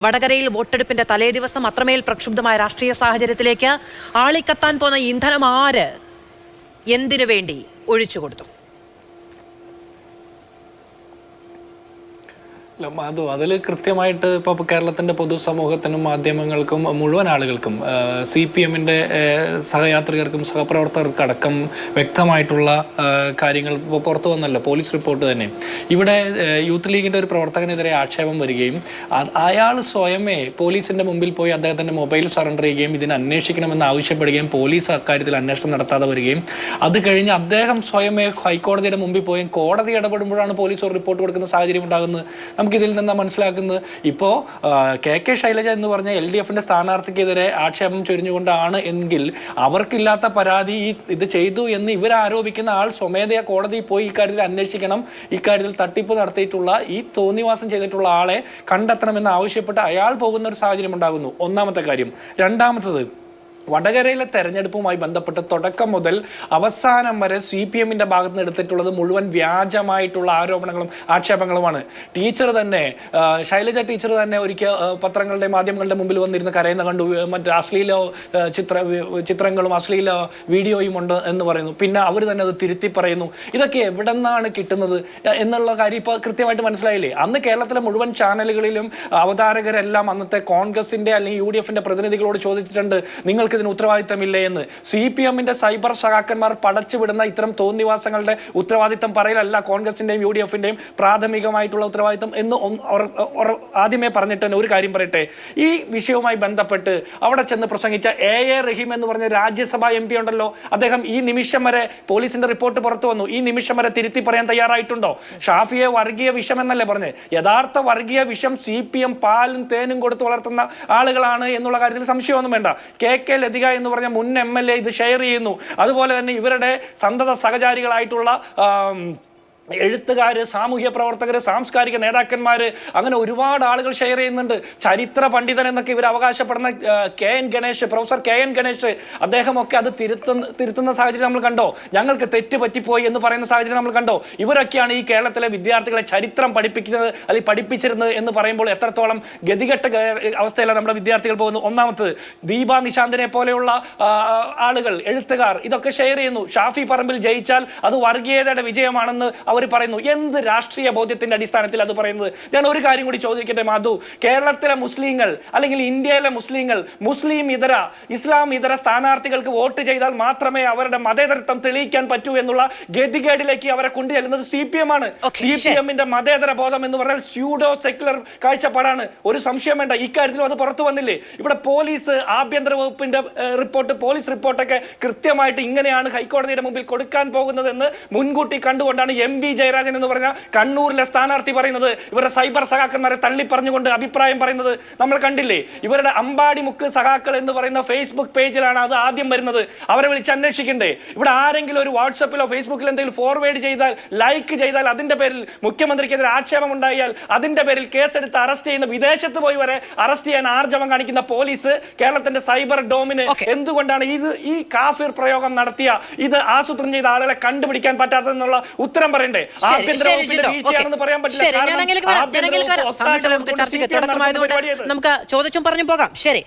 വടകരയിൽ വോട്ടെടുപ്പിന്റെ തലേദിവസം അത്രമേൽ പ്രക്ഷുബ്ധമായ രാഷ്ട്രീയ സാഹചര്യത്തിലേക്ക് ആളിക്കത്താൻ പോന്ന ഇന്ധനം ആര് എന്തിനു വേണ്ടി ഒഴിച്ചുകൊടുത്തു? മാധു, അതിൽ കൃത്യമായിട്ട് ഇപ്പോൾ കേരളത്തിൻ്റെ പൊതുസമൂഹത്തിനും മാധ്യമങ്ങൾക്കും മുഴുവൻ ആളുകൾക്കും CPM-ന്റെ സഹയാത്രികർക്കും സഹപ്രവർത്തകർക്കും അടക്കം വ്യക്തമായിട്ടുള്ള കാര്യങ്ങൾ ഇപ്പോൾ പുറത്തു വന്നല്ലോ. പോലീസ് റിപ്പോർട്ട് തന്നെ ഇവിടെ യൂത്ത് ലീഗിൻ്റെ ഒരു പ്രവർത്തകനെതിരെ ആക്ഷേപം വരികയും അയാൾ സ്വയമേ പോലീസിൻ്റെ മുമ്പിൽ പോയി അദ്ദേഹത്തിൻ്റെ മൊബൈൽ സറണ്ടർ ചെയ്യുകയും ഇതിനെ അന്വേഷിക്കണമെന്ന് ആവശ്യപ്പെടുകയും പോലീസ് അക്കാര്യത്തിൽ അന്വേഷണം നടത്താതെ വരികയും അത് കഴിഞ്ഞ് അദ്ദേഹം സ്വയമേ ഹൈക്കോടതിയുടെ മുമ്പിൽ പോയി കോടതി ഇടപെടുമ്പോഴാണ് പോലീസ് ഒരു റിപ്പോർട്ട് കൊടുക്കുന്ന സാഹചര്യം ഉണ്ടാകുന്നത്. ഇതിൽ നിന്ന് മനസ്സിലാക്കുന്നത് ഇപ്പോൾ KK ശൈലജ എന്ന് പറഞ്ഞ LDF-ന്റെ സ്ഥാനാർത്ഥിക്കെതിരെ ആക്ഷേപം ചൊരിഞ്ഞുകൊണ്ടാണ് എങ്കിൽ അവർക്കില്ലാത്ത പരാതി ഇത് ചെയ്തു എന്ന് ഇവർ ആരോപിക്കുന്ന ആൾ സ്വമേധയാ കോടതിയിൽ പോയി ഇക്കാര്യത്തിൽ അന്വേഷിക്കണം, ഇക്കാര്യത്തിൽ തട്ടിപ്പ് നടത്തിയിട്ടുള്ള ഈ തോന്നിവാസം ചെയ്തിട്ടുള്ള ആളെ കണ്ടെത്തണമെന്ന് ആവശ്യപ്പെട്ട് അയാൾ പോകുന്ന ഒരു സാഹചര്യം ഉണ്ടാകുന്നു. ഒന്നാമത്തെ കാര്യം. രണ്ടാമത്തത്, വടകരയിലെ തെരഞ്ഞെടുപ്പുമായി ബന്ധപ്പെട്ട് തുടക്കം മുതൽ അവസാനം വരെ CPM-ന്റെ ഭാഗത്ത് നിന്ന് എടുത്തിട്ടുള്ളത് മുഴുവൻ വ്യാജമായിട്ടുള്ള ആരോപണങ്ങളും ആക്ഷേപങ്ങളുമാണ്. ടീച്ചർ തന്നെ, ശൈലജ ടീച്ചർ തന്നെ ഒരിക്കൽ പത്രങ്ങളുടെ മാധ്യമങ്ങളുടെ മുമ്പിൽ വന്നിരുന്ന് കരയുന്ന കണ്ടു. മറ്റേ അശ്ലീല ചിത്രങ്ങളും അശ്ലീല വീഡിയോയും ഉണ്ട് എന്ന് പറയുന്നു. പിന്നെ അവർ തന്നെ അത് തിരുത്തി പറയുന്നു. ഇതൊക്കെ എവിടെ നിന്നാണ് കിട്ടുന്നത് എന്നുള്ള കാര്യം ഇപ്പോൾ കൃത്യമായിട്ട് മനസ്സിലായില്ലേ? അന്ന് കേരളത്തിലെ മുഴുവൻ ചാനലുകളിലും അവതാരകരെല്ലാം അന്നത്തെ കോൺഗ്രസിന്റെ അല്ലെങ്കിൽ UDF-ന്റെ പ്രതിനിധികളോട് ചോദിച്ചിട്ടുണ്ട്, നിങ്ങൾക്ക് ഇതിന് ഉത്തരവാദിത്തമില്ലേ എന്ന്. CPM-ന്റെ സൈബർ സഹാക്കന്മാർ പടച്ചുവിടുന്ന ഇത്തരം തോന്നിവാസങ്ങളുടെ ഉത്തരവാദിത്തം പറയലല്ല കോൺഗ്രസിന്റെയും UDF-ന്റെയും പ്രാഥമികമായിട്ടുള്ള ഉത്തരവാദിത്തം എന്ന് ആദ്യമേ പറഞ്ഞിട്ട് തന്നെ ഒരു കാര്യം പറയട്ടെ. ഈ വിഷയവുമായി ബന്ധപ്പെട്ട് അവിടെ ചെന്ന് പ്രസംഗിച്ച AA റഹീം എന്ന് പറഞ്ഞ രാജ്യസഭാ MP ഉണ്ടല്ലോ, അദ്ദേഹം ഈ നിമിഷം വരെ പോലീസിന്റെ റിപ്പോർട്ട് പുറത്തു വന്നു, ഈ നിമിഷം വരെ തിരുത്തി പറയാൻ തയ്യാറായിട്ടുണ്ടോ? ഷാഫിയെ വർഗീയ വിഷം എന്നല്ലേ പറഞ്ഞത്? യഥാർത്ഥ വർഗീയ വിഷം CPM പാലും തേനും കൊടുത്ത് വളർത്തുന്ന ആളുകളാണ് എന്നുള്ള കാര്യത്തിൽ സംശയമൊന്നും വേണ്ട. KK ലതിക എന്ന് പറഞ്ഞ മുൻ MLA ഇത് ഷെയർ ചെയ്യുന്നു. അതുപോലെ തന്നെ ഇവരുടെ സന്തത സഹചാരികളായിട്ടുള്ള എഴുത്തുകാർ, സാമൂഹ്യ പ്രവർത്തകർ, സാംസ്കാരിക നേതാക്കന്മാർ, അങ്ങനെ ഒരുപാട് ആളുകൾ ഷെയർ ചെയ്യുന്നുണ്ട്. ചരിത്ര പണ്ഡിതൻ എന്നൊക്കെ ഇവർ അവകാശപ്പെടുന്ന പ്രൊഫസർ KN ഗണേഷ് അദ്ദേഹമൊക്കെ അത് തിരുത്തുന്ന സാഹചര്യം നമ്മൾ കണ്ടോ? ഞങ്ങൾക്ക് തെറ്റ് പറ്റിപ്പോയി എന്ന് പറയുന്ന സാഹചര്യം നമ്മൾ കണ്ടോ? ഇവരൊക്കെയാണ് ഈ കേരളത്തിലെ വിദ്യാർത്ഥികളെ ചരിത്രം പഠിപ്പിക്കുന്നത് അല്ലെങ്കിൽ പഠിപ്പിച്ചിരുന്നത് എന്ന് പറയുമ്പോൾ എത്രത്തോളം ഗതികെട്ട അവസ്ഥയിലാണ് നമ്മുടെ വിദ്യാർത്ഥികൾ പോകുന്നത്. ഒന്നാമത്തത്, ദീപ നിശാന്തിനെ പോലെയുള്ള ആളുകൾ, എഴുത്തുകാർ ഇതൊക്കെ ഷെയർ ചെയ്യുന്നു. ഷാഫി പറമ്പിൽ ജയിച്ചാൽ അത് വർഗീയതയുടെ വിജയമാണെന്ന് അവർ പറയുന്നു. എന്ത് രാഷ്ട്രീയ ബോധ്യത്തിന്റെ അടിസ്ഥാനത്തിൽ അത് പറയുന്നത്? ഞാൻ ഒരു കാര്യം കൂടി ചോദിക്കട്ടെ മാധു, കേരളത്തിലെ മുസ്ലിങ്ങൾ അല്ലെങ്കിൽ ഇന്ത്യയിലെ മുസ്ലിങ്ങൾ ഇസ്ലാം ഇതര സ്ഥാനാർത്ഥികൾക്ക് വോട്ട് ചെയ്താൽ മാത്രമേ അവരുടെ മതേതരത്വം തെളിയിക്കാൻ പറ്റൂ എന്നുള്ള ഗതികേടിലേക്ക് അവരെ കൊണ്ടുചെല്ലുന്നത് CPM ആണ്. CPM-ന്റെ മതേതര ബോധം എന്ന് പറഞ്ഞാൽ സ്യൂഡോ സെക്യുലർ കാഴ്ചപ്പാടാണ്. ഒരു സംശയം വേണ്ട, ഇക്കാര്യത്തിലും അത് പുറത്തു വന്നില്ലേ? ഇവിടെ പോലീസ്, ആഭ്യന്തര വകുപ്പിന്റെ റിപ്പോർട്ട്, പോലീസ് റിപ്പോർട്ടൊക്കെ കൃത്യമായിട്ട് ഇങ്ങനെയാണ് ഹൈക്കോടതിയുടെ മുമ്പിൽ കൊടുക്കാൻ പോകുന്നതെന്ന് മുൻകൂട്ടി കണ്ടുകൊണ്ടാണ് MB ജയരാജൻ എന്ന് പറഞ്ഞ കണ്ണൂരിലെ സ്ഥാനാർത്ഥി പറയുന്നത്. ഇവരുടെ സൈബർ സഹാക്കന്മാരെ തള്ളി പറഞ്ഞുകൊണ്ട് അഭിപ്രായം പറയുന്നത് നമ്മൾ കണ്ടില്ലേ? ഇവരുടെ അമ്പാടി മുക്ക് സഹാക്കൾ എന്ന് പറയുന്ന ഫേസ്ബുക്ക് പേജിലാണ് അത് ആദ്യം വരുന്നത്. അവരെ വിളിച്ച് അന്വേഷിക്കണ്ടേ? ഇവിടെ ആരെങ്കിലും ഒരു വാട്സപ്പിലോ ഫേസ്ബുക്കിലോ എന്തെങ്കിലും ഫോർവേഡ് ചെയ്താൽ, ലൈക്ക് ചെയ്താൽ, അതിന്റെ പേരിൽ മുഖ്യമന്ത്രിക്കെതിരെ ആക്ഷേപം ഉണ്ടായാൽ അതിന്റെ പേരിൽ കേസെടുത്ത് അറസ്റ്റ് ചെയ്യുന്ന, വിദേശത്ത് പോയി വരെ അറസ്റ്റ് ചെയ്യാൻ ആർജവം കാണിക്കുന്ന പോലീസ്, കേരളത്തിന്റെ സൈബർ ഡോമിന് എന്തുകൊണ്ടാണ് ഈ കാഫിർ പ്രയോഗം നടത്തിയ, ഇത് ആസൂത്രണം ചെയ്ത ആളുകളെ കണ്ടുപിടിക്കാൻ പറ്റാത്തതെന്നുള്ള ഉത്തരം പറയണ്ടേ? നമുക്ക് ചോദിച്ചും പറഞ്ഞു പോകാം. ശരി.